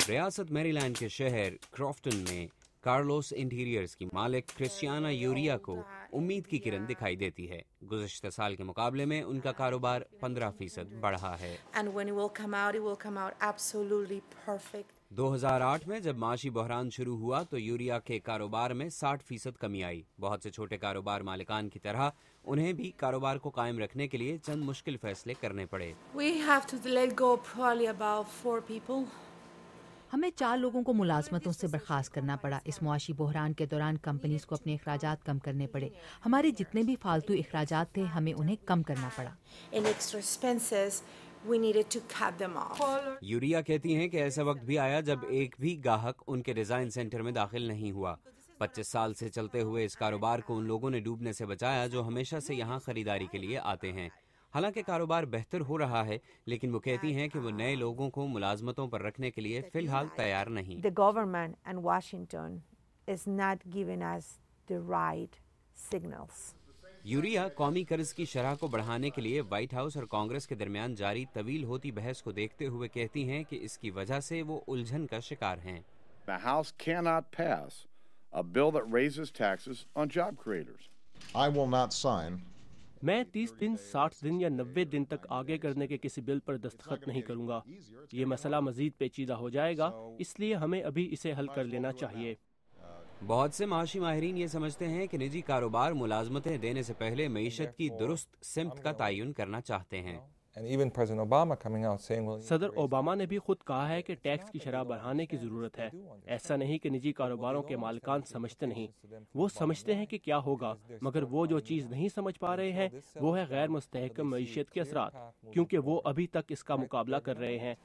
ریاست میری لینڈ کے شہر کرافٹن میں کارلوس انٹیریئرز کی مالک کرسٹیانا یوریا کو امید کی کرن دکھائی دیتی ہے۔ گزشتہ سال کے مقابلے میں ان کا کاروبار 15% بڑھا ہے۔ 2008 میں جب معاشی بحران شروع ہوا تو یوریا کے کاروبار میں 60% کمی آئی۔ بہت سے چھوٹے کاروبار مالکان کی طرح انہیں بھی کاروبار کو قائم رکھنے کے لیے چند مشکل فیصلے کرنے پڑے۔ ہمیں 4 لوگوں کو ملازمتوں سے برخاست کرنا پڑا۔ اس معاشی بحران کے دوران کمپنیز کو اپنے اخراجات کم کرنے پڑے۔ ہمارے جتنے بھی فالتو اخراجات تھے ہمیں انہیں کم کرنا پڑا۔ یوریا کہتی ہیں کہ ایسا وقت بھی آیا جب ایک بھی گاہک ان کے ڈیزائن سینٹر میں داخل نہیں ہوا۔ 25 سال سے چلتے ہوئے اس کاروبار کو ان لوگوں نے ڈوبنے سے بچایا جو ہمیشہ سے یہاں خریداری کے لیے آتے ہیں۔ حالانکہ کاروبار بہتر ہو رہا ہے، لیکن وہ کہتی ہیں کہ وہ نئے لوگوں کو ملازمتوں پر رکھنے کے لیے فی الحال تیار نہیں۔ The government and Washington is not giving us the right signals. Urea قومی قرض کی شرح کو بڑھانے کے لیے وائٹ ہاؤس اور کانگریس کے درمیان جاری طویل ہوتی بحث کو دیکھتے ہوئے کہتی ہیں کہ اس کی وجہ سے وہ الجھن کا شکار ہیں۔ The House cannot pass a bill that raises taxes on job creators. I will not sign. میں 30 دن، 60 دن یا 90 دن تک آگے کرنے کے کسی بل پر دستخط نہیں کروں گا۔ یہ مسئلہ مزید پیچیدہ ہو جائے گا، اس لیے ہمیں ابھی اسے حل کر لینا چاہیے۔ بہت سے معاشی ماہرین یہ سمجھتے ہیں کہ نجی کاروبار ملازمتیں دینے سے پہلے معیشت کی درست سمت کا تعین کرنا چاہتے ہیں۔ صدر اوباما نے بھی خود کہا ہے کہ ٹیکس کی شرح بڑھانے کی ضرورت ہے۔ ایسا نہیں کہ نجی کاروباروں کے مالکان سمجھتے نہیں، وہ سمجھتے ہیں کہ کیا ہوگا، مگر وہ جو چیز نہیں سمجھ پا رہے ہیں وہ ہے غیر مستحکم معیشت کے اثرات، کیونکہ وہ ابھی تک اس کا مقابلہ کر رہے ہیں۔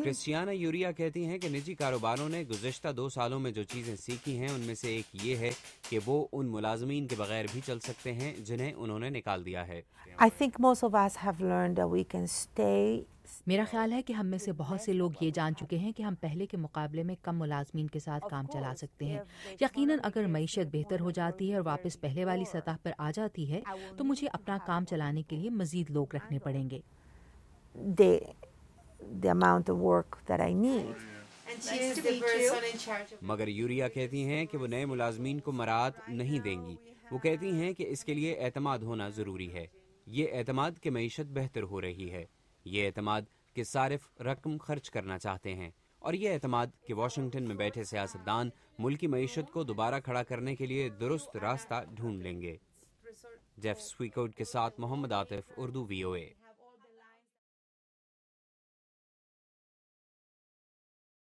کرسٹیانا یوریا کہتی ہیں کہ نجی کاروباروں نے گزشتہ 2 سالوں میں جو چیزیں سیکھی ہیں ان میں سے ایک یہ ہے کہ وہ ان ملازمین کے بغیر بھی چل سکتے ہیں جنہیں انہوں نے نکال دیا ہے۔ I think most of us have learned that we can stay. میرا خیال ہے کہ ہم میں سے بہت سے لوگ یہ جان چکے ہیں کہ ہم پہلے کے مقابلے میں کم ملازمین کے ساتھ کام چلا سکتے ہیں۔ یقیناً اگر معیشت بہتر ہو جاتی ہے اور واپس پہلے والی سطح پر آ جاتی ہے تو مجھے اپنا کام چلانے کے لیے مزید لوگ رکھنے پڑیں گے۔ The amount of work that I need. مگر یوریا کہتی ہیں کہ وہ نئے ملازمین کو مراعات نہیں دیں گی۔ وہ کہتی ہیں کہ اس کے لیے اعتماد ہونا ضروری ہے۔ یہ اعتماد کہ معیشت بہتر ہو رہی ہے، یہ اعتماد کہ صارف رقم خرچ کرنا چاہتے ہیں، اور یہ اعتماد کہ واشنگٹن میں بیٹھے سیاستدان ملکی معیشت کو دوبارہ کھڑا کرنے کے لیے درست راستہ ڈھونڈ لیں گے۔ جیف سویکوٹ کے ساتھ محمد عاطف، اردو VOA۔